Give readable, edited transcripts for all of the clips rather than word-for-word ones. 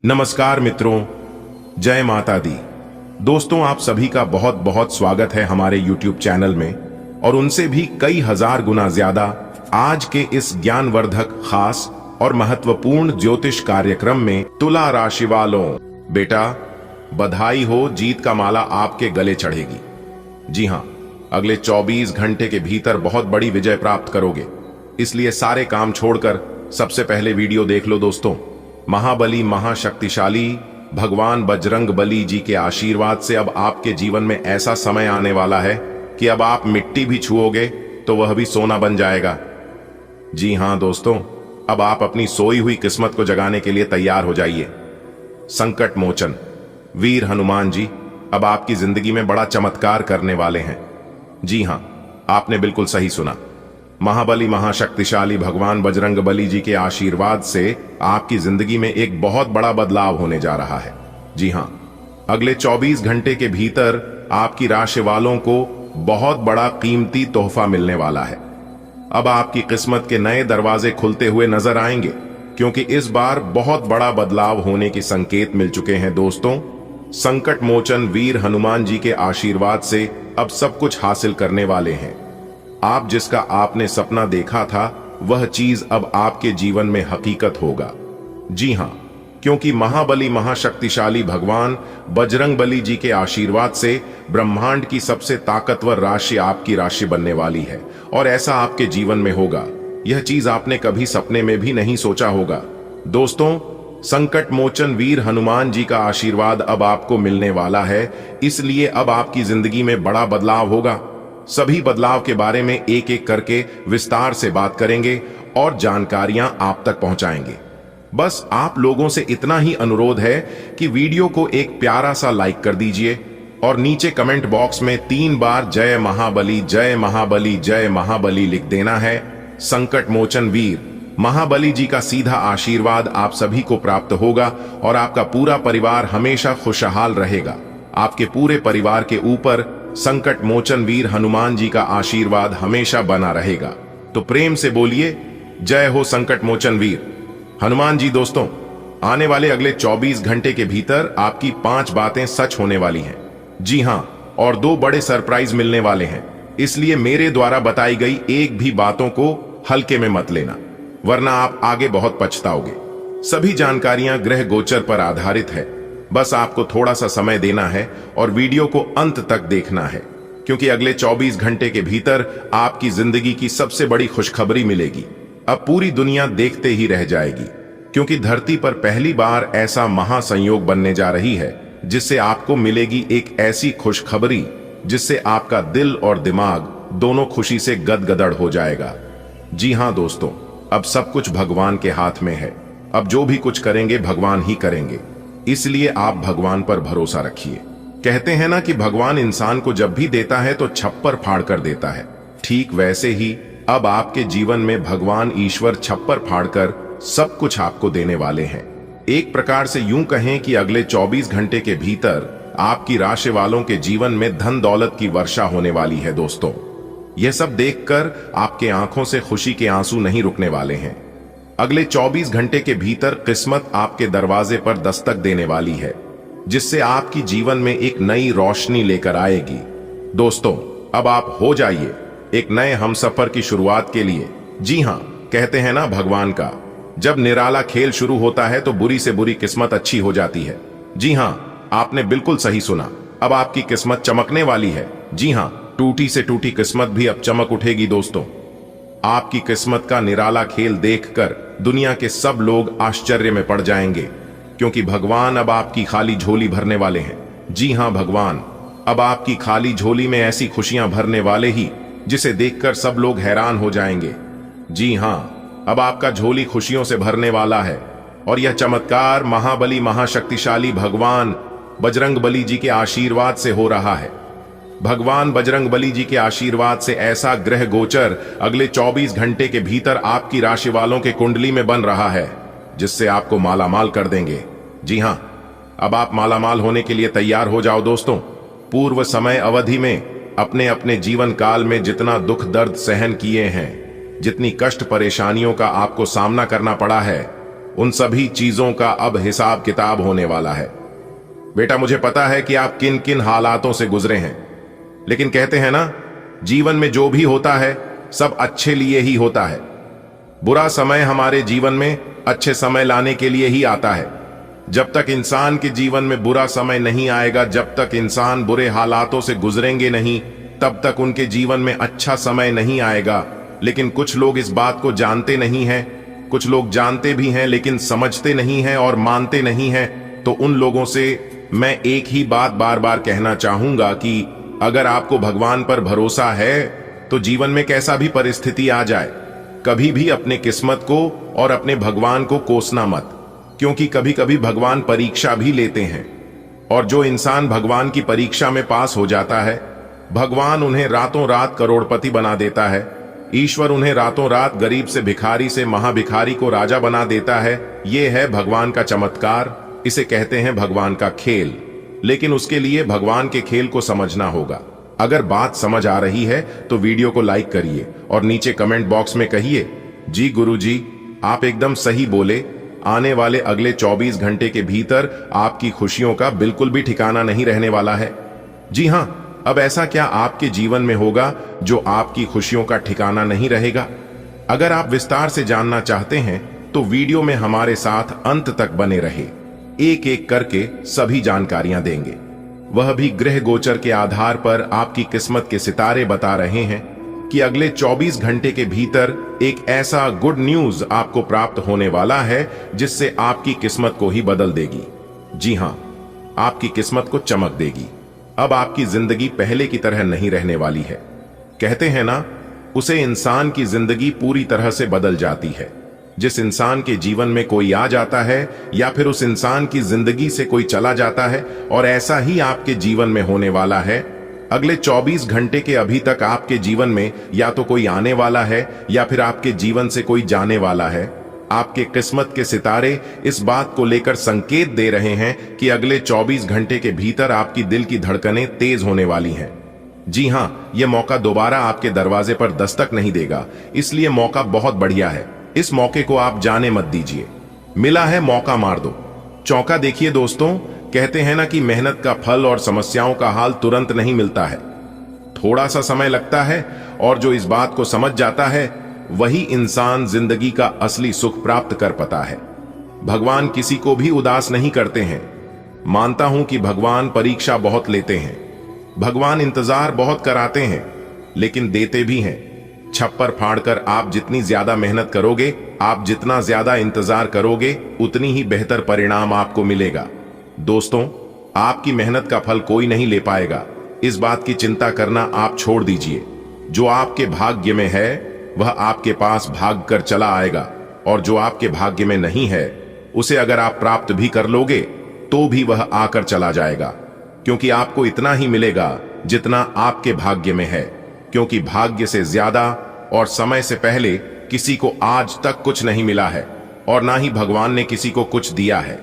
नमस्कार मित्रों, जय माता दी। दोस्तों, आप सभी का बहुत बहुत स्वागत है हमारे YouTube चैनल में और उनसे भी कई हजार गुना ज्यादा आज के इस ज्ञानवर्धक, खास और महत्वपूर्ण ज्योतिष कार्यक्रम में तुला राशि वालों। बेटा, बधाई हो, जीत का माला आपके गले चढ़ेगी। जी हां, अगले 24 घंटे के भीतर बहुत बड़ी विजय प्राप्त करोगे, इसलिए सारे काम छोड़कर सबसे पहले वीडियो देख लो। दोस्तों, महाबली महाशक्तिशाली भगवान बजरंग बली जी के आशीर्वाद से अब आपके जीवन में ऐसा समय आने वाला है कि अब आप मिट्टी भी छुओगे तो वह भी सोना बन जाएगा। जी हां दोस्तों, अब आप अपनी सोई हुई किस्मत को जगाने के लिए तैयार हो जाइए। संकट मोचन वीर हनुमान जी अब आपकी जिंदगी में बड़ा चमत्कार करने वाले हैं। जी हां, आपने बिल्कुल सही सुना। महाबली महाशक्तिशाली भगवान बजरंग बली जी के आशीर्वाद से आपकी जिंदगी में एक बहुत बड़ा बदलाव होने जा रहा है। जी हां, अगले 24 घंटे के भीतर आपकी राशि वालों को बहुत बड़ा कीमती तोहफा मिलने वाला है। अब आपकी किस्मत के नए दरवाजे खुलते हुए नजर आएंगे, क्योंकि इस बार बहुत बड़ा बदलाव होने के संकेत मिल चुके हैं। दोस्तों, संकट मोचन वीर हनुमान जी के आशीर्वाद से अब सब कुछ हासिल करने वाले हैं। आप जिसका आपने सपना देखा था वह चीज अब आपके जीवन में हकीकत होगा। जी हां, क्योंकि महाबली महाशक्तिशाली भगवान बजरंग बली जी के आशीर्वाद से ब्रह्मांड की सबसे ताकतवर राशि आपकी राशि बनने वाली है और ऐसा आपके जीवन में होगा। यह चीज आपने कभी सपने में भी नहीं सोचा होगा। दोस्तों, संकट मोचन वीर हनुमान जी का आशीर्वाद अब आपको मिलने वाला है, इसलिए अब आपकी जिंदगी में बड़ा बदलाव होगा। सभी बदलाव के बारे में एक एक करके विस्तार से बात करेंगे और जानकारियां आप तक पहुंचाएंगे। बस आप लोगों से इतना ही अनुरोध है कि वीडियो को एक प्यारा सा लाइक कर दीजिए और नीचे कमेंट बॉक्स में 3 बार जय महाबली जय महाबली जय महाबली लिख देना है। संकट मोचन वीर महाबली जी का सीधा आशीर्वाद आप सभी को प्राप्त होगा और आपका पूरा परिवार हमेशा खुशहाल रहेगा। आपके पूरे परिवार के ऊपर संकट मोचन वीर हनुमान जी का आशीर्वाद हमेशा बना रहेगा। तो प्रेम से बोलिए, जय हो संकट मोचन वीर हनुमान जी। दोस्तों, आने वाले अगले 24 घंटे के भीतर आपकी 5 बातें सच होने वाली हैं। जी हां, और 2 बड़े सरप्राइज मिलने वाले हैं, इसलिए मेरे द्वारा बताई गई एक भी बातों को हल्के में मत लेना, वरना आप आगे बहुत पछताओगे। सभी जानकारियां ग्रह गोचर पर आधारित है। बस आपको थोड़ा सा समय देना है और वीडियो को अंत तक देखना है, क्योंकि अगले 24 घंटे के भीतर आपकी जिंदगी की सबसे बड़ी खुशखबरी मिलेगी। अब पूरी दुनिया देखते ही रह जाएगी, क्योंकि धरती पर पहली बार ऐसा महासंयोग बनने जा रही है जिससे आपको मिलेगी एक ऐसी खुशखबरी जिससे आपका दिल और दिमाग दोनों खुशी से गदगदड़ हो जाएगा। जी हां दोस्तों, अब सब कुछ भगवान के हाथ में है। अब जो भी कुछ करेंगे भगवान ही करेंगे, इसलिए आप भगवान पर भरोसा रखिए। कहते हैं ना कि भगवान इंसान को जब भी देता है तो छप्पर फाड़ कर देता है। ठीक वैसे ही अब आपके जीवन में भगवान ईश्वर छप्पर फाड़कर सब कुछ आपको देने वाले हैं। एक प्रकार से यूं कहें कि अगले 24 घंटे के भीतर आपकी राशि वालों के जीवन में धन दौलत की वर्षा होने वाली है। दोस्तों, यह सब देखकर आपके आंखों से खुशी के आंसू नहीं रुकने वाले हैं। अगले 24 घंटे के भीतर किस्मत आपके दरवाजे पर दस्तक देने वाली है, जिससे आपकी जीवन में एक नई रोशनी लेकर आएगी। दोस्तों, अब आप हो जाइए एक नए हमसफर की शुरुआत के लिए। जी हां, कहते हैं ना भगवान का जब निराला खेल शुरू होता है तो बुरी से बुरी किस्मत अच्छी हो जाती है। जी हां, आपने बिल्कुल सही सुना। अब आपकी किस्मत चमकने वाली है। जी हां, टूटी से टूटी किस्मत भी अब चमक उठेगी। दोस्तों, आपकी किस्मत का निराला खेल देखकर दुनिया के सब लोग आश्चर्य में पड़ जाएंगे, क्योंकि भगवान अब आपकी खाली झोली भरने वाले हैं। जी हां, भगवान अब आपकी खाली झोली में ऐसी खुशियां भरने वाले ही जिसे देखकर सब लोग हैरान हो जाएंगे। जी हां, अब आपका झोली खुशियों से भरने वाला है और यह चमत्कार महाबली महाशक्तिशाली भगवान बजरंग बली जी के आशीर्वाद से हो रहा है। भगवान बजरंग बली जी के आशीर्वाद से ऐसा ग्रह गोचर अगले 24 घंटे के भीतर आपकी राशि वालों के कुंडली में बन रहा है, जिससे आपको मालामाल कर देंगे। जी हां, अब आप मालामाल होने के लिए तैयार हो जाओ। दोस्तों, पूर्व समय अवधि में अपने अपने जीवन काल में जितना दुख दर्द सहन किए हैं, जितनी कष्ट परेशानियों का आपको सामना करना पड़ा है, उन सभी चीजों का अब हिसाब किताब होने वाला है। बेटा, मुझे पता है कि आप किन किन हालातों से गुजरे हैं, लेकिन कहते हैं ना, जीवन में जो भी होता है सब अच्छे लिए ही होता है। बुरा समय हमारे जीवन में अच्छे समय लाने के लिए ही आता है। जब तक इंसान के जीवन में बुरा समय नहीं आएगा, जब तक इंसान बुरे हालातों से गुजरेंगे नहीं, तब तक उनके जीवन में अच्छा समय नहीं आएगा। लेकिन कुछ लोग इस बात को जानते नहीं हैं, कुछ लोग जानते भी हैं लेकिन समझते नहीं हैं और मानते नहीं हैं। तो उन लोगों से मैं एक ही बात बार बार कहना चाहूंगा कि अगर आपको भगवान पर भरोसा है तो जीवन में कैसा भी परिस्थिति आ जाए, कभी भी अपने किस्मत को और अपने भगवान को कोसना मत, क्योंकि कभी कभी भगवान परीक्षा भी लेते हैं। और जो इंसान भगवान की परीक्षा में पास हो जाता है, भगवान उन्हें रातों रात करोड़पति बना देता है। ईश्वर उन्हें रातों रात गरीब से भिखारी से महाभिखारी को राजा बना देता है। ये है भगवान का चमत्कार, इसे कहते हैं भगवान का खेल। लेकिन उसके लिए भगवान के खेल को समझना होगा। अगर बात समझ आ रही है तो वीडियो को लाइक करिए और नीचे कमेंट बॉक्स में कहिए, जी गुरुजी, आप एकदम सही बोले। आने वाले अगले 24 घंटे के भीतर आपकी खुशियों का बिल्कुल भी ठिकाना नहीं रहने वाला है। जी हां, अब ऐसा क्या आपके जीवन में होगा जो आपकी खुशियों का ठिकाना नहीं रहेगा? अगर आप विस्तार से जानना चाहते हैं तो वीडियो में हमारे साथ अंत तक बने रहे। एक एक करके सभी जानकारियां देंगे, वह भी ग्रह गोचर के आधार पर। आपकी किस्मत के सितारे बता रहे हैं कि अगले 24 घंटे के भीतर एक ऐसा गुड न्यूज आपको प्राप्त होने वाला है जिससे आपकी किस्मत को ही बदल देगी। जी हां, आपकी किस्मत को चमक देगी। अब आपकी जिंदगी पहले की तरह नहीं रहने वाली है। कहते हैं ना, उसे इंसान की जिंदगी पूरी तरह से बदल जाती है। जिस इंसान के जीवन में कोई आ जाता है या फिर उस इंसान की जिंदगी से कोई चला जाता है, और ऐसा ही आपके जीवन में होने वाला है। अगले 24 घंटे के अभी तक आपके जीवन में या तो कोई आने वाला है या फिर आपके जीवन से कोई जाने वाला है। आपके किस्मत के सितारे इस बात को लेकर संकेत दे रहे हैं कि अगले 24 घंटे के भीतर आपकी दिल की धड़कनें तेज होने वाली हैं। जी हां, यह मौका दोबारा आपके दरवाजे पर दस्तक नहीं देगा, इसलिए मौका बहुत बढ़िया है। इस मौके को आप जाने मत दीजिए। मिला है, मौका मार दो। चौका देखिए दोस्तों, कहते हैं ना कि मेहनत का फल और समस्याओं का हाल तुरंत नहीं मिलता है, थोड़ा सा समय लगता है। और जो इस बात को समझ जाता है वही इंसान जिंदगी का असली सुख प्राप्त कर पाता है। भगवान किसी को भी उदास नहीं करते हैं। मानता हूं कि भगवान परीक्षा बहुत लेते हैं, भगवान इंतजार बहुत कराते हैं, लेकिन देते भी हैं। छप्पर फाड़कर आप जितनी ज्यादा मेहनत करोगे, आप जितना ज्यादा इंतजार करोगे, उतनी ही बेहतर परिणाम आपको मिलेगा। दोस्तों, आपकी मेहनत का फल कोई नहीं ले पाएगा, इस बात की चिंता करना आप छोड़ दीजिए। जो आपके भाग्य में है वह आपके पास भाग कर चला आएगा, और जो आपके भाग्य में नहीं है उसे अगर आप प्राप्त भी कर लोगे तो भी वह आकर चला जाएगा, क्योंकि आपको इतना ही मिलेगा जितना आपके भाग्य में है। क्योंकि भाग्य से ज्यादा और समय से पहले किसी को आज तक कुछ नहीं मिला है, और ना ही भगवान ने किसी को कुछ दिया है।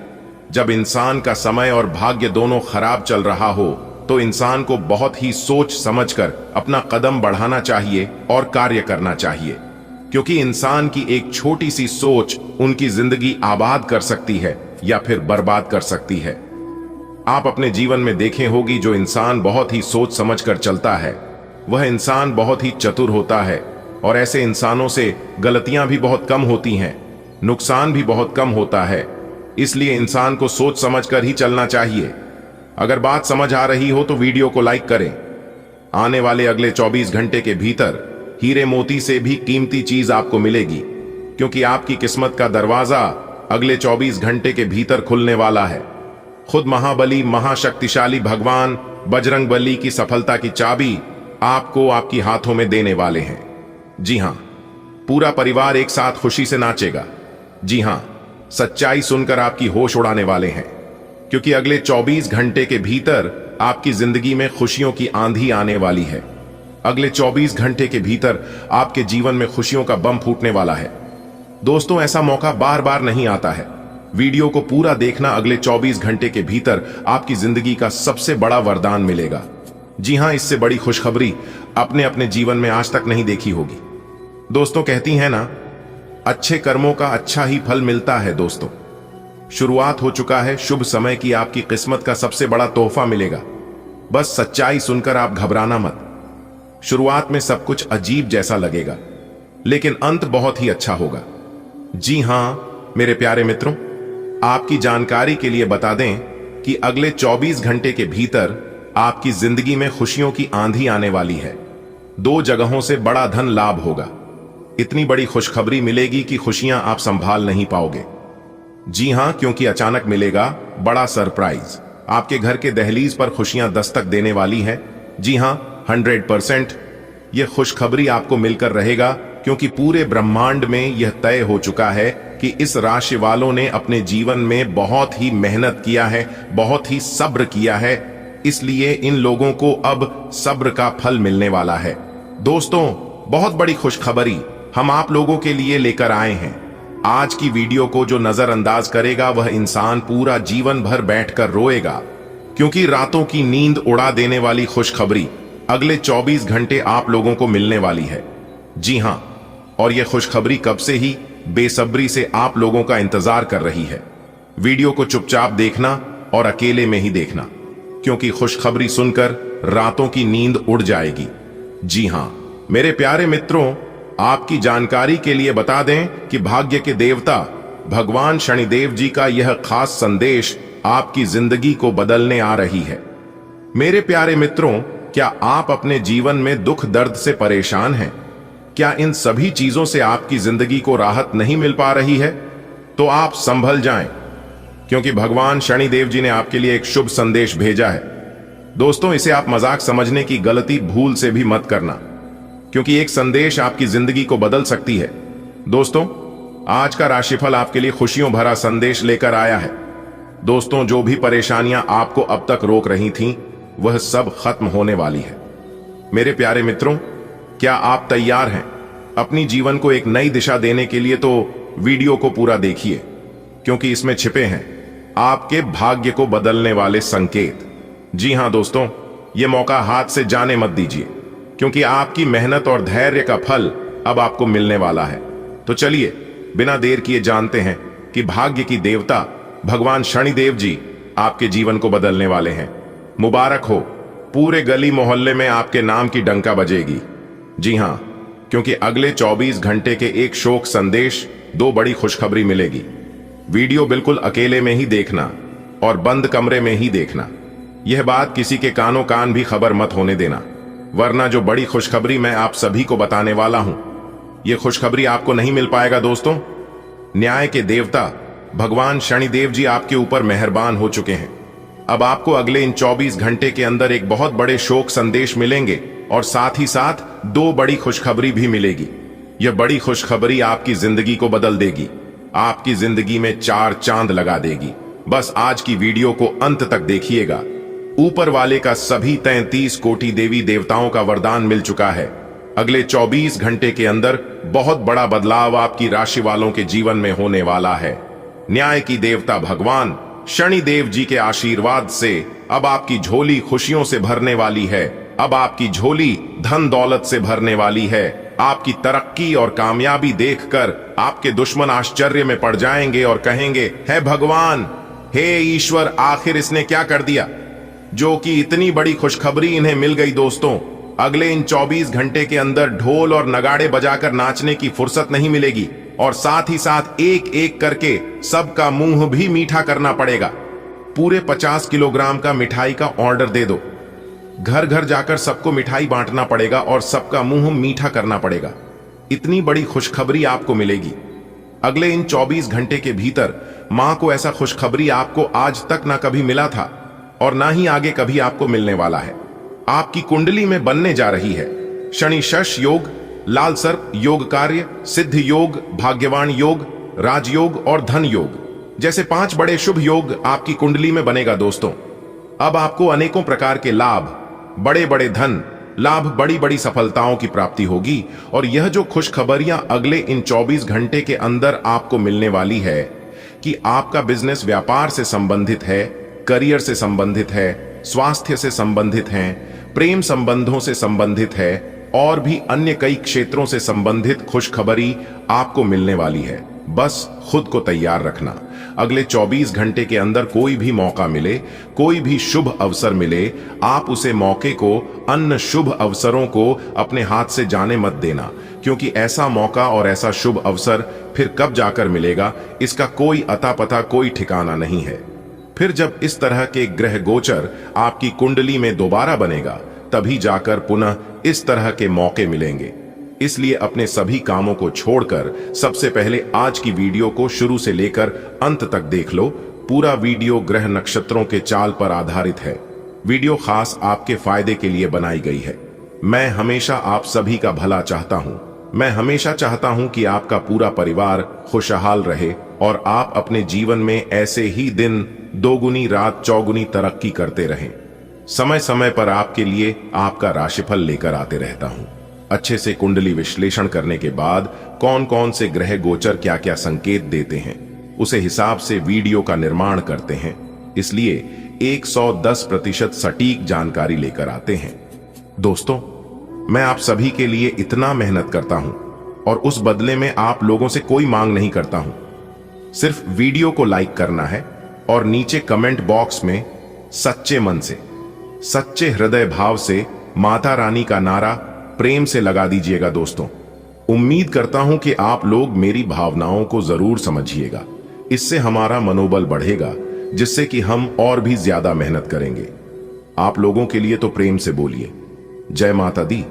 जब इंसान का समय और भाग्य दोनों खराब चल रहा हो तो इंसान को बहुत ही सोच समझकर अपना कदम बढ़ाना चाहिए और कार्य करना चाहिए, क्योंकि इंसान की एक छोटी सी सोच उनकी जिंदगी आबाद कर सकती है या फिर बर्बाद कर सकती है। आप अपने जीवन में देखे होगी, जो इंसान बहुत ही सोच समझकर चलता है वह इंसान बहुत ही चतुर होता है, और ऐसे इंसानों से गलतियां भी बहुत कम होती हैं, नुकसान भी बहुत कम होता है। इसलिए इंसान को सोच समझकर ही चलना चाहिए। अगर बात समझ आ रही हो तो वीडियो को लाइक करें। आने वाले अगले 24 घंटे के भीतर हीरे मोती से भी कीमती चीज आपको मिलेगी, क्योंकि आपकी किस्मत का दरवाजा अगले 24 घंटे के भीतर खुलने वाला है। खुद महाबली महाशक्तिशाली भगवान बजरंगबली की सफलता की चाबी आपको आपकी हाथों में देने वाले हैं। जी हां, पूरा परिवार एक साथ खुशी से नाचेगा। जी हां, सच्चाई सुनकर आपकी होश उड़ाने वाले हैं, क्योंकि अगले 24 घंटे के भीतर आपकी जिंदगी में खुशियों की आंधी आने वाली है। अगले 24 घंटे के भीतर आपके जीवन में खुशियों का बम फूटने वाला है। दोस्तों, ऐसा मौका बार बार नहीं आता है। वीडियो को पूरा देखना, अगले 24 घंटे के भीतर आपकी जिंदगी का सबसे बड़ा वरदान मिलेगा। जी हां, इससे बड़ी खुशखबरी अपने अपने जीवन में आज तक नहीं देखी होगी। दोस्तों, कहती हैं ना, अच्छे कर्मों का अच्छा ही फल मिलता है दोस्तों। शुरुआत हो चुका है शुभ समय की आपकी किस्मत का सबसे बड़ा तोहफा मिलेगा। बस सच्चाई सुनकर आप घबराना मत। शुरुआत में सब कुछ अजीब जैसा लगेगा, लेकिन अंत बहुत ही अच्छा होगा। जी हां मेरे प्यारे मित्रों, आपकी जानकारी के लिए बता दें कि अगले 24 घंटे के भीतर आपकी जिंदगी में खुशियों की आंधी आने वाली है। 2 जगहों से बड़ा धन लाभ होगा। इतनी बड़ी खुशखबरी मिलेगी कि खुशियां आप संभाल नहीं पाओगे। जी हां, क्योंकि अचानक मिलेगा बड़ा सरप्राइज। आपके घर के दहलीज पर खुशियां दस्तक देने वाली है। जी हां, 100% यह खुशखबरी आपको मिलकर रहेगा, क्योंकि पूरे ब्रह्मांड में यह तय हो चुका है कि इस राशि वालों ने अपने जीवन में बहुत ही मेहनत किया है, बहुत ही सब्र किया है, इसलिए इन लोगों को अब सब्र का फल मिलने वाला है। दोस्तों, बहुत बड़ी खुशखबरी हम आप लोगों के लिए लेकर आए हैं। आज की वीडियो को जो नजरअंदाज करेगा वह इंसान पूरा जीवन भर बैठकर रोएगा, क्योंकि रातों की नींद उड़ा देने वाली खुशखबरी अगले 24 घंटे आप लोगों को मिलने वाली है। जी हां, और यह खुशखबरी कब से ही बेसब्री से आप लोगों का इंतजार कर रही है। वीडियो को चुपचाप देखना और अकेले में ही देखना, क्योंकि खुशखबरी सुनकर रातों की नींद उड़ जाएगी। जी हां मेरे प्यारे मित्रों, आपकी जानकारी के लिए बता दें कि भाग्य के देवता भगवान शनिदेव जी का यह खास संदेश आपकी जिंदगी को बदलने आ रही है। मेरे प्यारे मित्रों, क्या आप अपने जीवन में दुख दर्द से परेशान हैं? क्या इन सभी चीजों से आपकी जिंदगी को राहत नहीं मिल पा रही है? तो आप संभल जाएं, क्योंकि भगवान शनिदेव जी ने आपके लिए एक शुभ संदेश भेजा है। दोस्तों, इसे आप मजाक समझने की गलती भूल से भी मत करना, क्योंकि एक संदेश आपकी जिंदगी को बदल सकती है। दोस्तों, आज का राशिफल आपके लिए खुशियों भरा संदेश लेकर आया है। दोस्तों, जो भी परेशानियां आपको अब तक रोक रही थीं, वह सब खत्म होने वाली है। मेरे प्यारे मित्रों, क्या आप तैयार हैं अपनी जीवन को एक नई दिशा देने के लिए? तो वीडियो को पूरा देखिए, क्योंकि इसमें छिपे हैं आपके भाग्य को बदलने वाले संकेत। जी हां दोस्तों, यह मौका हाथ से जाने मत दीजिए, क्योंकि आपकी मेहनत और धैर्य का फल अब आपको मिलने वाला है। तो चलिए बिना देर किए जानते हैं कि भाग्य की देवता भगवान शनिदेव जी आपके जीवन को बदलने वाले हैं। मुबारक हो, पूरे गली मोहल्ले में आपके नाम की डंका बजेगी। जी हां, क्योंकि अगले 24 घंटे के एक शोक संदेश 2 बड़ी खुशखबरी मिलेगी। वीडियो बिल्कुल अकेले में ही देखना और बंद कमरे में ही देखना। यह बात किसी के कानों कान भी खबर मत होने देना, वरना जो बड़ी खुशखबरी मैं आप सभी को बताने वाला हूं, यह खुशखबरी आपको नहीं मिल पाएगा। दोस्तों, न्याय के देवता भगवान शनिदेव जी आपके ऊपर मेहरबान हो चुके हैं। अब आपको अगले इन 24 घंटे के अंदर एक बहुत बड़े शोक संदेश मिलेंगे और साथ ही साथ 2 बड़ी खुशखबरी भी मिलेगी। यह बड़ी खुशखबरी आपकी जिंदगी को बदल देगी, आपकी जिंदगी में 4 चांद लगा देगी। बस आज की वीडियो को अंत तक देखिएगा। ऊपर वाले का सभी 33 कोटि देवी देवताओं का वरदान मिल चुका है। अगले 24 घंटे के अंदर बहुत बड़ा बदलाव आपकी राशि वालों के जीवन में होने वाला है। न्याय की देवता भगवान शनिदेव जी के आशीर्वाद से अब आपकी झोली खुशियों से भरने वाली है। अब आपकी झोली धन दौलत से भरने वाली है। आपकी तरक्की और कामयाबी देखकर आपके दुश्मन आश्चर्य में पड़ जाएंगे और कहेंगे, हे भगवान, हे ईश्वर, आखिर इसने क्या कर दिया जो कि इतनी बड़ी खुशखबरी इन्हें मिल गई। दोस्तों, अगले इन 24 घंटे के अंदर ढोल और नगाड़े बजाकर नाचने की फुर्सत नहीं मिलेगी, और साथ ही साथ एक एक करके सबका मुंह भी मीठा करना पड़ेगा। पूरे 50 किलोग्राम का मिठाई का ऑर्डर दे दो। घर घर जाकर सबको मिठाई बांटना पड़ेगा और सबका मुंह मीठा करना पड़ेगा। इतनी बड़ी खुशखबरी आपको मिलेगी। अगले इन 24 घंटे के भीतर मां को ऐसा खुशखबरी आपको आज तक ना कभी मिला था और ना ही आगे कभी आपको मिलने वाला है। आपकी कुंडली में बनने जा रही है शनि शश योग, लाल सर्प योग कार्य, सिद्ध योग, भाग्यवान योग, राजयोग और धन योग जैसे 5 बड़े शुभ योग आपकी कुंडली में बनेगा। दोस्तों, अब आपको अनेकों प्रकार के लाभ, बड़े बड़े धन लाभ, बड़ी बड़ी सफलताओं की प्राप्ति होगी। और यह जो खुशखबरियां अगले इन 24 घंटे के अंदर आपको मिलने वाली है कि आपका बिजनेस व्यापार से संबंधित है, करियर से संबंधित है, स्वास्थ्य से संबंधित है, प्रेम संबंधों से संबंधित है, और भी अन्य कई क्षेत्रों से संबंधित खुशखबरी आपको मिलने वाली है। बस खुद को तैयार रखना। अगले 24 घंटे के अंदर कोई भी मौका मिले, कोई भी शुभ अवसर मिले, आप उसे मौके को, अन्य शुभ अवसरों को अपने हाथ से जाने मत देना, क्योंकि ऐसा मौका और ऐसा शुभ अवसर फिर कब जाकर मिलेगा, इसका कोई अता पता, कोई ठिकाना नहीं है। फिर जब इस तरह के ग्रह गोचर आपकी कुंडली में दोबारा बनेगा, तभी जाकर पुनः इस तरह के मौके मिलेंगे। इसलिए अपने सभी कामों को छोड़कर सबसे पहले आज की वीडियो को शुरू से लेकर अंत तक देख लो। पूरा वीडियो ग्रह नक्षत्रों के चाल पर आधारित है। वीडियो खास आपके फायदे के लिए बनाई गई है। मैं हमेशा आप सभी का भला चाहता हूं। मैं हमेशा चाहता हूं कि आपका पूरा परिवार खुशहाल रहे और आप अपने जीवन में ऐसे ही दिन दोगुनी रात चौगुनी तरक्की करते रहें। समय समय पर आपके लिए आपका राशिफल लेकर आते रहता हूं। अच्छे से कुंडली विश्लेषण करने के बाद कौन कौन से ग्रह गोचर क्या क्या संकेत देते हैं, उसे हिसाब से वीडियो का निर्माण करते हैं। इसलिए 110% सटीक जानकारी लेकर आते हैं। दोस्तों, मैं आप सभी के लिए इतना मेहनत करता हूं और उस बदले में आप लोगों से कोई मांग नहीं करता हूं। सिर्फ वीडियो को लाइक करना है और नीचे कमेंट बॉक्स में सच्चे मन से, सच्चे हृदय भाव से माता रानी का नारा प्रेम से लगा दीजिएगा। दोस्तों, उम्मीद करता हूं कि आप लोग मेरी भावनाओं को जरूर समझिएगा। इससे हमारा मनोबल बढ़ेगा, जिससे कि हम और भी ज्यादा मेहनत करेंगे। आप लोगों के लिए तो प्रेम से बोलिए जय माता दी।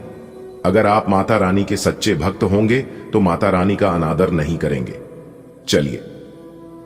अगर आप माता रानी के सच्चे भक्त होंगे तो माता रानी का अनादर नहीं करेंगे। चलिए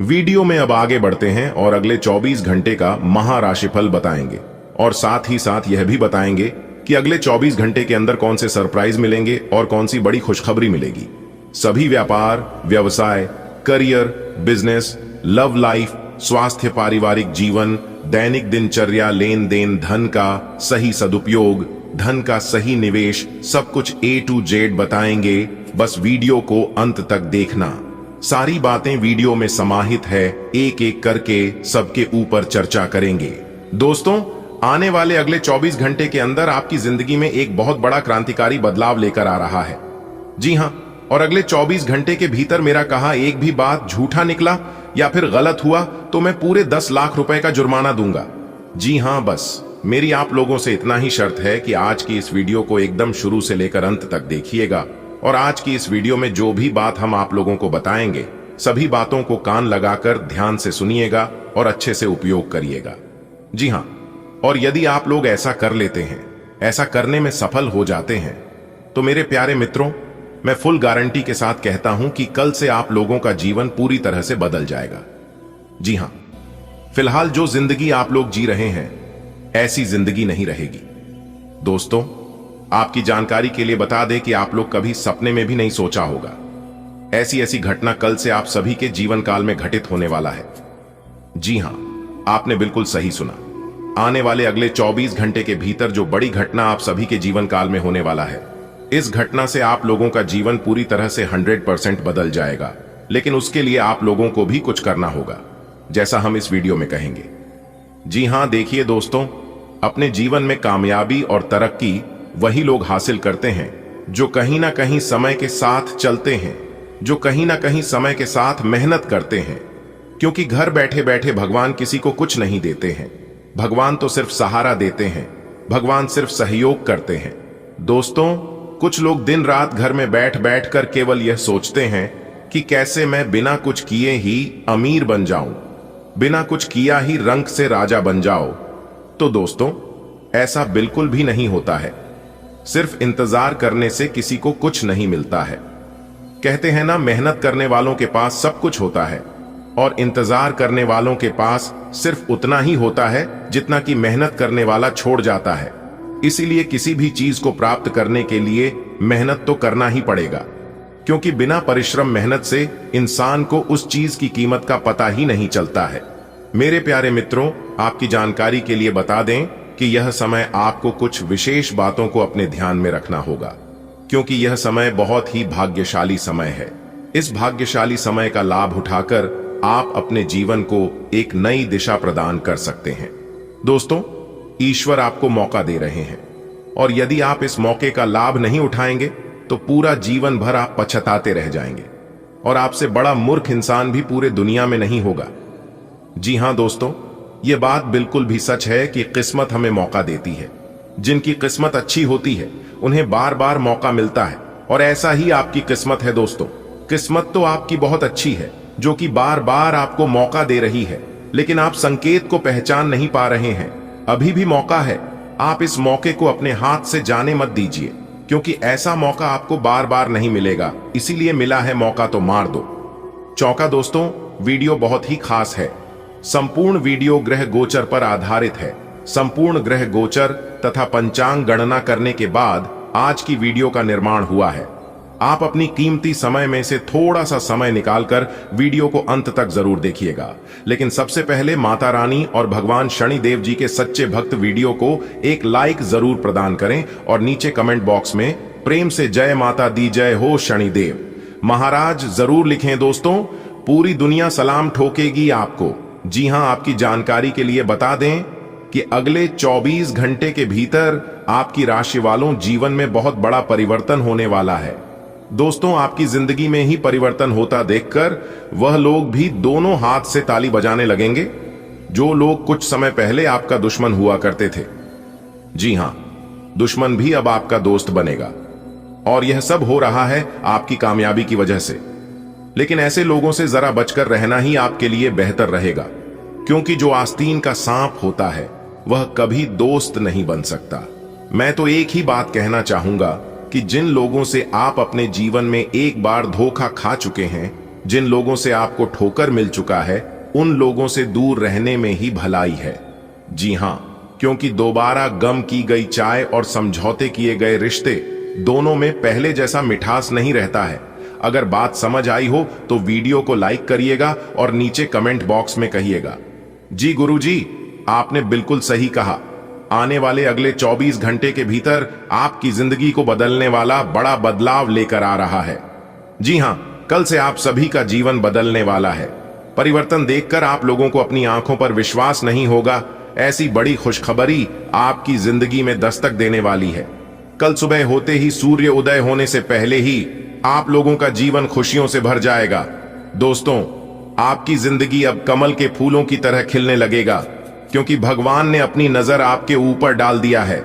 वीडियो में अब आगे बढ़ते हैं और अगले 24 घंटे का महाराशिफल बताएंगे और साथ ही साथ यह भी बताएंगे कि अगले 24 घंटे के अंदर कौन से सरप्राइज मिलेंगे और कौन सी बड़ी खुशखबरी मिलेगी। सभी व्यापार, व्यवसाय, करियर, बिजनेस, लव लाइफ, स्वास्थ्य, पारिवारिक जीवन, दैनिक दिनचर्या, लेन देन, धन का सही सदुपयोग, धन का सही निवेश, सब कुछ A to Z बताएंगे। बस वीडियो को अंत तक देखना। सारी बातें वीडियो में समाहित है, एक एक करके सबके ऊपर चर्चा करेंगे। दोस्तों, आने वाले अगले 24 घंटे के अंदर आपकी जिंदगी में एक बहुत बड़ा क्रांतिकारी बदलाव लेकर आ रहा है। जी हां, और अगले 24 घंटे के भीतर मेरा कहा एक भी बात झूठा निकला या फिर गलत हुआ तो मैं पूरे 10 लाख रुपए का जुर्माना दूंगा। जी हां, बस मेरी आप लोगों से इतना ही शर्त है कि आज की इस वीडियो को एकदम शुरू से लेकर अंत तक देखिएगा और आज की इस वीडियो में जो भी बात हम आप लोगों को बताएंगे, सभी बातों को कान लगाकर ध्यान से सुनिएगा और अच्छे से उपयोग करिएगा। जी हां, और यदि आप लोग ऐसा कर लेते हैं, ऐसा करने में सफल हो जाते हैं, तो मेरे प्यारे मित्रों, मैं फुल गारंटी के साथ कहता हूं कि कल से आप लोगों का जीवन पूरी तरह से बदल जाएगा। जी हां, फिलहाल जो जिंदगी आप लोग जी रहे हैं, ऐसी जिंदगी नहीं रहेगी। दोस्तों, आपकी जानकारी के लिए बता दें कि आप लोग कभी सपने में भी नहीं सोचा होगा, ऐसी ऐसी घटना कल से आप सभी के जीवन काल में घटित होने वाला है। जी हां, आपने बिल्कुल सही सुना। आने वाले अगले 24 घंटे के भीतर जो बड़ी घटना आप सभी के जीवन काल में होने वाला है, इस घटना से आप लोगों का जीवन पूरी तरह से 100% बदल जाएगा। लेकिन उसके लिए आप लोगों को भी कुछ करना होगा, जैसा हम इस वीडियो में कहेंगे। जी हां, देखिए दोस्तों, अपने जीवन में कामयाबी और तरक्की वही लोग हासिल करते हैं जो कहीं ना कहीं समय के साथ चलते हैं, जो कहीं ना कहीं समय के साथ मेहनत करते हैं। क्योंकि घर बैठे बैठे भगवान किसी को कुछ नहीं देते हैं। भगवान तो सिर्फ सहारा देते हैं, भगवान सिर्फ सहयोग करते हैं। दोस्तों, कुछ लोग दिन रात घर में बैठ बैठ कर केवल यह सोचते हैं कि कैसे मैं बिना कुछ किए ही अमीर बन जाऊं, बिना कुछ किया ही रंक से राजा बन जाओ। तो दोस्तों, ऐसा बिल्कुल भी नहीं होता है। सिर्फ इंतजार करने से किसी को कुछ नहीं मिलता है। कहते हैं ना, मेहनत करने वालों के पास सब कुछ होता है और इंतजार करने वालों के पास सिर्फ उतना ही होता है जितना कि मेहनत करने वाला छोड़ जाता है। इसीलिए किसी भी चीज को प्राप्त करने के लिए मेहनत तो करना ही पड़ेगा, क्योंकि बिना परिश्रम मेहनत से इंसान को उस चीज की कीमत का पता ही नहीं चलता है। मेरे प्यारे मित्रों, आपकी जानकारी के लिए बता दें कि यह समय आपको कुछ विशेष बातों को अपने ध्यान में रखना होगा, क्योंकि यह समय बहुत ही भाग्यशाली समय है। इस भाग्यशाली समय का लाभ उठाकर आप अपने जीवन को एक नई दिशा प्रदान कर सकते हैं। दोस्तों, ईश्वर आपको मौका दे रहे हैं। और यदि आप इस मौके का लाभ नहीं उठाएंगे तो पूरा जीवन भर आप पछताते रह जाएंगे और आपसे बड़ा मूर्ख इंसान भी पूरे दुनिया में नहीं होगा। जी हां दोस्तों, यह बात बिल्कुल भी सच है कि किस्मत हमें मौका देती है। जिनकी किस्मत अच्छी होती है उन्हें बार बार मौका मिलता है, और ऐसा ही आपकी किस्मत है दोस्तों। किस्मत तो आपकी बहुत अच्छी है जो कि बार बार आपको मौका दे रही है, लेकिन आप संकेत को पहचान नहीं पा रहे हैं। अभी भी मौका है, आप इस मौके को अपने हाथ से जाने मत दीजिए, क्योंकि ऐसा मौका आपको बार बार नहीं मिलेगा। इसीलिए मिला है मौका तो मार दो। चौका दोस्तों, वीडियो बहुत ही खास है। संपूर्ण वीडियो ग्रह गोचर पर आधारित है। संपूर्ण ग्रह गोचर तथा पंचांग गणना करने के बाद आज की वीडियो का निर्माण हुआ है। आप अपनी कीमती समय में से थोड़ा सा समय निकालकर वीडियो को अंत तक जरूर देखिएगा। लेकिन सबसे पहले माता रानी और भगवान शनिदेव जी के सच्चे भक्त वीडियो को एक लाइक जरूर प्रदान करें और नीचे कमेंट बॉक्स में प्रेम से जय माता दी, जय हो शनिदेव महाराज जरूर लिखें दोस्तों। पूरी दुनिया सलाम ठोकेगी आपको। जी हां, आपकी जानकारी के लिए बता दें कि अगले 24 घंटे के भीतर आपकी राशि वालों जीवन में बहुत बड़ा परिवर्तन होने वाला है। दोस्तों, आपकी जिंदगी में ही परिवर्तन होता देखकर वह लोग भी दोनों हाथ से ताली बजाने लगेंगे जो लोग कुछ समय पहले आपका दुश्मन हुआ करते थे। जी हां, दुश्मन भी अब आपका दोस्त बनेगा, और यह सब हो रहा है आपकी कामयाबी की वजह से। लेकिन ऐसे लोगों से जरा बचकर रहना ही आपके लिए बेहतर रहेगा, क्योंकि जो आस्तीन का सांप होता है वह कभी दोस्त नहीं बन सकता। मैं तो एक ही बात कहना चाहूंगा कि जिन लोगों से आप अपने जीवन में एक बार धोखा खा चुके हैं, जिन लोगों से आपको ठोकर मिल चुका है, उन लोगों से दूर रहने में ही भलाई है। जी हां, क्योंकि दोबारा गम की गई चाय और समझौते किए गए रिश्ते दोनों में पहले जैसा मिठास नहीं रहता है। अगर बात समझ आई हो तो वीडियो को लाइक करिएगा और नीचे कमेंट बॉक्स में कहिएगा, जी गुरुजी, आपने बिल्कुल सही कहा। आने वाले अगले 24 घंटे के भीतर आपकी जिंदगी को बदलने वाला बड़ा बदलाव लेकर आ रहा है। जी हां, कल से आप सभी का जीवन बदलने वाला है। परिवर्तन देखकर आप लोगों को अपनी आंखों पर विश्वास नहीं होगा। ऐसी बड़ी खुशखबरी आपकी जिंदगी में दस्तक देने वाली है। कल सुबह होते ही सूर्य उदय होने से पहले ही आप लोगों का जीवन खुशियों से भर जाएगा। दोस्तों, आपकी जिंदगी अब कमल के फूलों की तरह खिलने लगेगा, क्योंकि भगवान ने अपनी नजर आपके ऊपर डाल दिया है।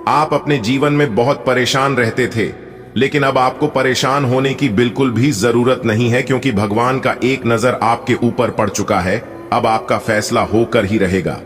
आप अपने जीवन में बहुत परेशान रहते थे, लेकिन अब आपको परेशान होने की बिल्कुल भी जरूरत नहीं है, क्योंकि भगवान का एक नजर आपके ऊपर पड़ चुका है। अब आपका फैसला होकर ही रहेगा।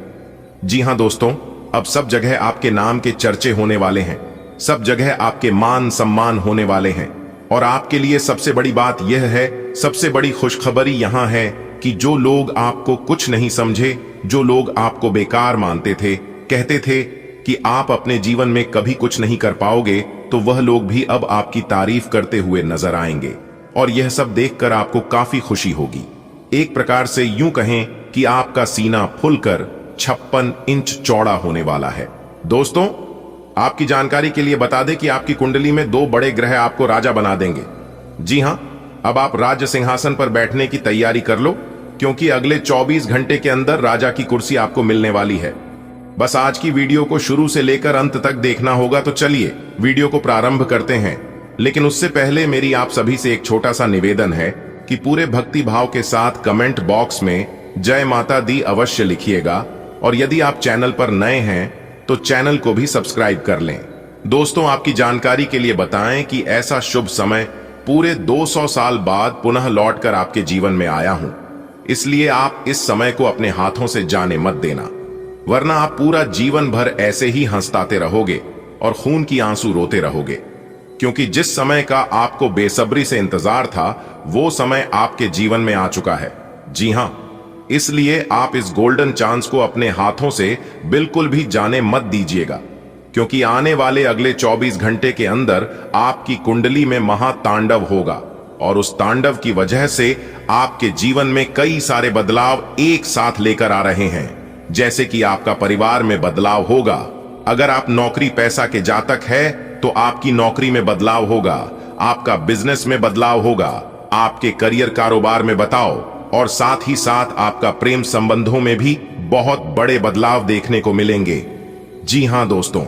जी हां दोस्तों, अब सब जगह आपके नाम के चर्चे होने वाले हैं। सब जगह आपके मान सम्मान होने वाले हैं। और आपके लिए सबसे बड़ी बात यह है, सबसे बड़ी खुशखबरी यहां है कि जो लोग आपको कुछ नहीं समझे, जो लोग आपको बेकार मानते थे, कहते थे कि आप अपने जीवन में कभी कुछ नहीं कर पाओगे, तो वह लोग भी अब आपकी तारीफ करते हुए नजर आएंगे। और यह सब देखकर आपको काफी खुशी होगी। एक प्रकार से यूं कहें कि आपका सीना फुलकर 56 इंच चौड़ा होने वाला है। दोस्तों, आपकी जानकारी के लिए बता दें कि आपकी कुंडली में 2 बड़े ग्रह आपको राजा बना देंगे। जी हां, अब आप राज्य सिंहासन पर बैठने की तैयारी कर लो, क्योंकि अगले 24 घंटे के अंदर राजा की कुर्सी आपको मिलने वाली है। बस आज की वीडियो को शुरू से लेकर अंत तक देखना होगा। तो चलिए वीडियो को प्रारंभ करते हैं। लेकिन उससे पहले मेरी आप सभी से एक छोटा सा निवेदन है कि पूरे भक्ति भाव के साथ कमेंट बॉक्स में जय माता दी अवश्य लिखिएगा, और यदि आप चैनल पर नए हैं तो चैनल को भी सब्सक्राइब कर लें। दोस्तों, आपकी जानकारी के लिए बताएं कि ऐसा शुभ समय पूरे 200 साल बाद पुनः लौटकर आपके जीवन में आया हूं। इसलिए आप इस समय को अपने हाथों से जाने मत देना, वरना आप पूरा जीवन भर ऐसे ही हंसताते रहोगे और खून की आंसू रोते रहोगे। क्योंकि जिस समय का आपको बेसब्री से इंतजार था, वो समय आपके जीवन में आ चुका है। जी हां, इसलिए आप इस गोल्डन चांस को अपने हाथों से बिल्कुल भी जाने मत दीजिएगा, क्योंकि आने वाले अगले 24 घंटे के अंदर आपकी कुंडली में महातांडव होगा, और उस तांडव की वजह से आपके जीवन में कई सारे बदलाव एक साथ लेकर आ रहे हैं। जैसे कि आपका परिवार में बदलाव होगा। अगर आप नौकरी पैसा के जातक है तो आपकी नौकरी में बदलाव होगा, आपका बिजनेस में बदलाव होगा, आपके करियर कारोबार में बताओ, और साथ ही साथ आपका प्रेम संबंधों में भी बहुत बड़े बदलाव देखने को मिलेंगे। जी हां दोस्तों,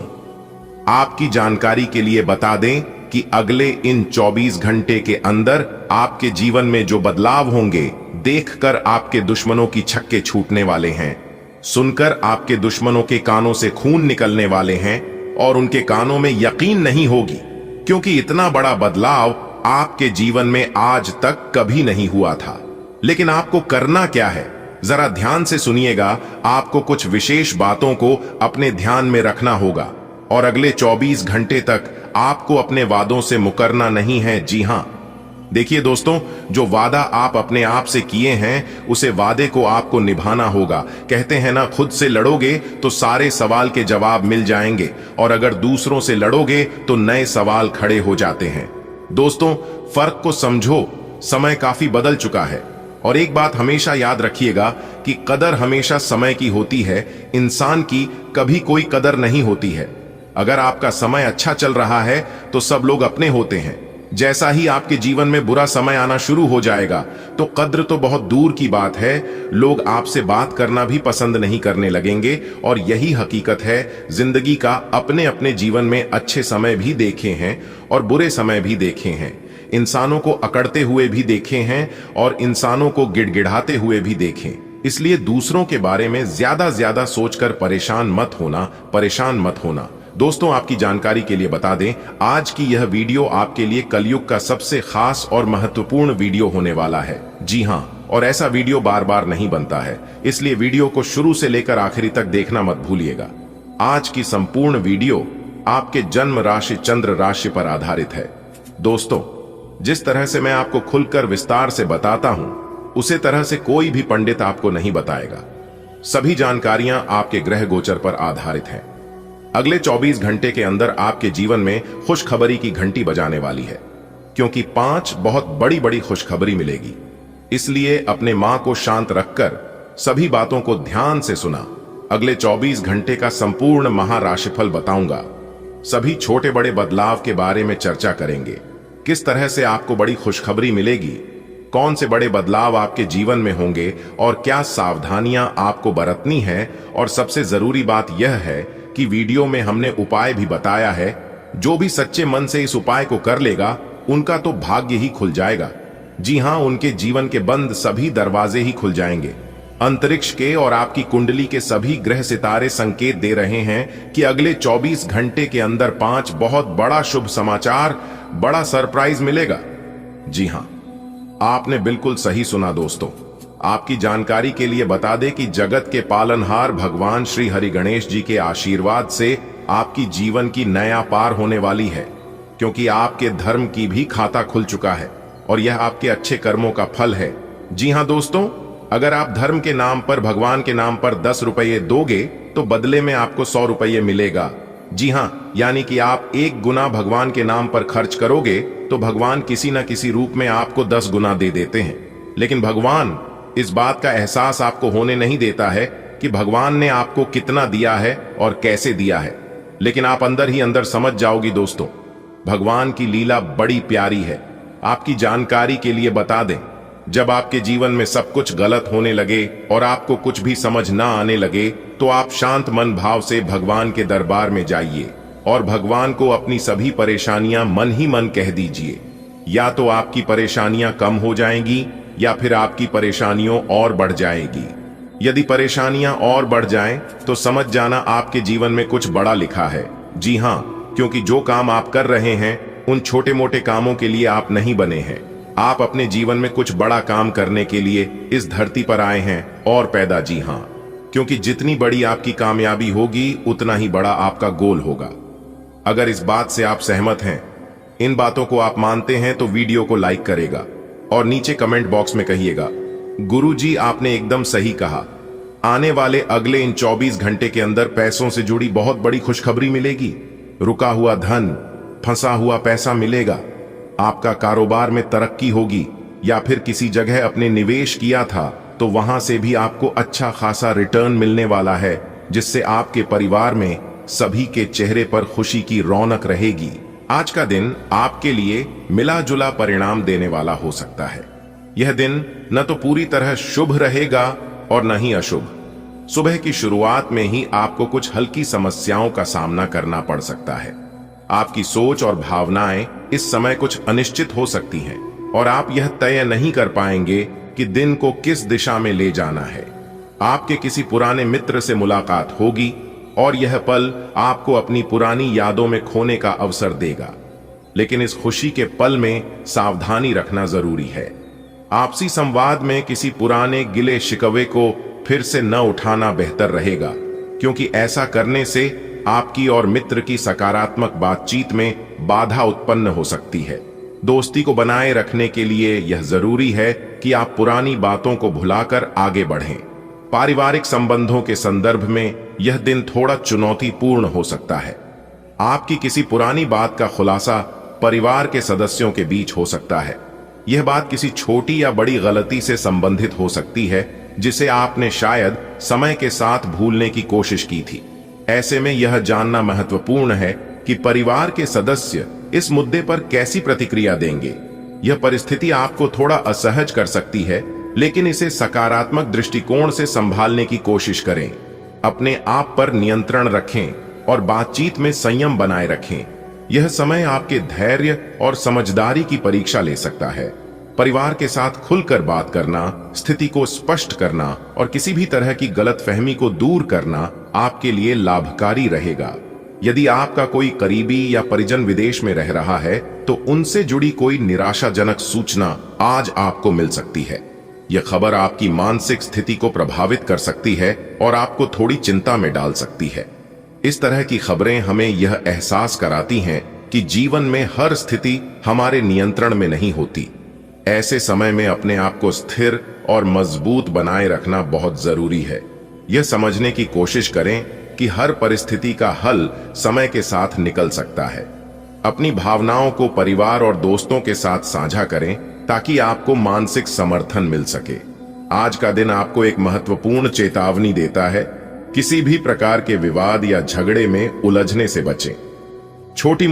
आपकी जानकारी के लिए बता दें कि अगले इन 24 घंटे के अंदर आपके जीवन में जो बदलाव होंगे, देखकर आपके दुश्मनों की छक्के छूटने वाले हैं, सुनकर आपके दुश्मनों के कानों से खून निकलने वाले हैं और उनके कानों में यकीन नहीं होगी, क्योंकि इतना बड़ा बदलाव आपके जीवन में आज तक कभी नहीं हुआ था। लेकिन आपको करना क्या है, जरा ध्यान से सुनिएगा। आपको कुछ विशेष बातों को अपने ध्यान में रखना होगा और अगले 24 घंटे तक आपको अपने वादों से मुकरना नहीं है। जी हां, देखिए दोस्तों, जो वादा आप अपने आप से किए हैं, उसे वादे को आपको निभाना होगा। कहते हैं ना, खुद से लड़ोगे तो सारे सवाल के जवाब मिल जाएंगे, और अगर दूसरों से लड़ोगे तो नए सवाल खड़े हो जाते हैं। दोस्तों, फर्क को समझो। समय काफी बदल चुका है, और एक बात हमेशा याद रखिएगा कि कदर हमेशा समय की होती है, इंसान की कभी कोई कदर नहीं होती है। अगर आपका समय अच्छा चल रहा है तो सब लोग अपने होते हैं। जैसा ही आपके जीवन में बुरा समय आना शुरू हो जाएगा तो कद्र तो बहुत दूर की बात है, लोग आपसे बात करना भी पसंद नहीं करने लगेंगे। और यही हकीकत है जिंदगी का। अपने अपने जीवन में अच्छे समय भी देखे हैं और बुरे समय भी देखे हैं, इंसानों को अकड़ते हुए भी देखे हैं और इंसानों को गिड़गिड़ाते हुए भी देखें। इसलिए दूसरों के बारे में ज्यादा सोचकर परेशान मत होना। दोस्तों, आपकी जानकारी के लिए बता दें, आज की यह वीडियो आपके लिए कलयुग का सबसे खास और महत्वपूर्ण वीडियो होने वाला है। जी हां, और ऐसा वीडियो बार बार नहीं बनता है, इसलिए वीडियो को शुरू से लेकर आखिरी तक देखना मत भूलिएगा। आज की संपूर्ण वीडियो आपके जन्म राशि चंद्र राशि पर आधारित है। दोस्तों, जिस तरह से मैं आपको खुलकर विस्तार से बताता हूं, उसे तरह से कोई भी पंडित आपको नहीं बताएगा। सभी जानकारियां आपके ग्रह गोचर पर आधारित हैं। अगले 24 घंटे के अंदर आपके जीवन में खुशखबरी की घंटी बजाने वाली है, क्योंकि 5 बहुत बड़ी खुशखबरी मिलेगी। इसलिए अपने मां को शांत रखकर सभी बातों को ध्यान से सुना। अगले 24 घंटे का संपूर्ण महाराशिफल बताऊंगा। सभी छोटे बड़े बदलाव के बारे में चर्चा करेंगे। किस तरह से आपको बड़ी खुशखबरी मिलेगी, कौन से बड़े बदलाव आपके जीवन में होंगे और क्या सावधानियां आपको बरतनी है। और सबसे जरूरी बात यह है कि वीडियो में हमने उपाय भी बताया है। जो भी सच्चे मन से इस उपाय को कर लेगा, उनका तो भाग्य ही खुल जाएगा। जी हां, उनके जीवन के बंद सभी दरवाजे ही खुल जाएंगे। अंतरिक्ष के और आपकी कुंडली के सभी ग्रह सितारे संकेत दे रहे हैं कि अगले 24 घंटे के अंदर 5 बहुत बड़ा शुभ समाचार, बड़ा सरप्राइज मिलेगा। जी हां, आपने बिल्कुल सही सुना दोस्तों। आपकी जानकारी के लिए बता दें कि जगत के पालनहार भगवान श्री हरि गणेश जी के आशीर्वाद से आपकी जीवन की नया पार होने वाली है, क्योंकि आपके धर्म की भी खाता खुल चुका है और यह आपके अच्छे कर्मों का फल है। जी हां दोस्तों, अगर आप धर्म के नाम पर, भगवान के नाम पर 10 रुपये दोगे तो बदले में आपको 100 रुपये मिलेगा। जी हां, यानी कि आप 1 गुना भगवान के नाम पर खर्च करोगे तो भगवान किसी न किसी रूप में आपको 10 गुना दे देते हैं। लेकिन भगवान इस बात का एहसास आपको होने नहीं देता है कि भगवान ने आपको कितना दिया है और कैसे दिया है। लेकिन आप अंदर ही अंदर समझ जाओगी दोस्तों, भगवान की लीला बड़ी प्यारी है। आपकी जानकारी के लिए बता दें, जब आपके जीवन में सब कुछ गलत होने लगे और आपको कुछ भी समझ ना आने लगे, तो आप शांत मन भाव से भगवान के दरबार में जाइए और भगवान को अपनी सभी परेशानियां मन ही मन कह दीजिए। या तो आपकी परेशानियां कम हो जाएंगी या फिर आपकी परेशानियों और बढ़ जाएगी। यदि परेशानियां और बढ़ जाएं तो समझ जाना आपके जीवन में कुछ बड़ा लिखा है। जी हां, क्योंकि जो काम आप कर रहे हैं, उन छोटे मोटे कामों के लिए आप नहीं बने हैं। आप अपने जीवन में कुछ बड़ा काम करने के लिए इस धरती पर आए हैं और पैदा। जी हां, क्योंकि जितनी बड़ी आपकी कामयाबी होगी, उतना ही बड़ा आपका गोल होगा। अगर इस बात से आप सहमत हैं, इन बातों को आप मानते हैं, तो वीडियो को लाइक करेगा और नीचे कमेंट बॉक्स में कहिएगा, गुरुजी आपने एकदम सही कहा। आने वाले अगले इन 24 घंटे के अंदर पैसों से जुड़ी बहुत बड़ी खुशखबरी मिलेगी। रुका हुआ धन, फंसा हुआ पैसा मिलेगा। आपका कारोबार में तरक्की होगी, या फिर किसी जगह अपने निवेश किया था तो वहां से भी आपको अच्छा खासा रिटर्न मिलने वाला है, जिससे आपके परिवार में सभी के चेहरे पर खुशी की रौनक रहेगी। आज का दिन आपके लिए मिला जुला परिणाम देने वाला हो सकता है। यह दिन न तो पूरी तरह शुभ रहेगा और न ही अशुभ। सुबह की शुरुआत में ही आपको कुछ हल्की समस्याओं का सामना करना पड़ सकता है। आपकी सोच और भावनाएं इस समय कुछ अनिश्चित हो सकती हैं और आप यह तय नहीं कर पाएंगे कि दिन को किस दिशा में ले जाना है। आपके किसी पुराने मित्र से मुलाकात होगी और यह पल आपको अपनी पुरानी यादों में खोने का अवसर देगा। लेकिन इस खुशी के पल में सावधानी रखना जरूरी है। आपसी संवाद में किसी पुराने गिले शिकवे को फिर से न उठाना बेहतर रहेगा, क्योंकि ऐसा करने से आपकी और मित्र की सकारात्मक बातचीत में बाधा उत्पन्न हो सकती है। दोस्ती को बनाए रखने के लिए यह जरूरी है कि आप पुरानी बातों को भुलाकर आगे बढ़ें। पारिवारिक संबंधों के संदर्भ में यह दिन थोड़ा चुनौतीपूर्ण हो सकता है। आपकी किसी पुरानी बात का खुलासा परिवार के सदस्यों के बीच हो सकता है। यह बात किसी छोटी या बड़ी गलती से संबंधित हो सकती है, जिसे आपने शायद समय के साथ भूलने की कोशिश की थी। ऐसे में यह जानना महत्वपूर्ण है कि परिवार के सदस्य इस मुद्दे पर कैसी प्रतिक्रिया देंगे। यह परिस्थिति आपको थोड़ा असहज कर सकती है, लेकिन इसे सकारात्मक दृष्टिकोण से संभालने की कोशिश करें। अपने आप पर नियंत्रण रखें और बातचीत में संयम बनाए रखें। यह समय आपके धैर्य और समझदारी की परीक्षा ले सकता है। परिवार के साथ खुलकर बात करना, स्थिति को स्पष्ट करना और किसी भी तरह की गलतफहमी को दूर करना आपके लिए लाभकारी रहेगा। यदि आपका कोई करीबी या परिजन विदेश में रह रहा है, तो उनसे जुड़ी कोई निराशाजनक सूचना आज आपको मिल सकती है। यह खबर आपकी मानसिक स्थिति को प्रभावित कर सकती है और आपको थोड़ी चिंता में डाल सकती है। इस तरह की खबरें हमें यह एहसास कराती हैं कि जीवन में हर स्थिति हमारे नियंत्रण में नहीं होती। ऐसे समय में अपने आप को स्थिर और मजबूत बनाए रखना बहुत जरूरी है। यह समझने की कोशिश करें कि हर परिस्थिति का हल समय के साथ निकल सकता है। अपनी भावनाओं को परिवार और दोस्तों के साथ साझा करें ताकि आपको मानसिक समर्थन मिल सके। आज का दिन आपको एक महत्वपूर्ण चेतावनी देता है। किसी भी प्रकार के विवाद या झगड़े में उलझने से बचें। छोटी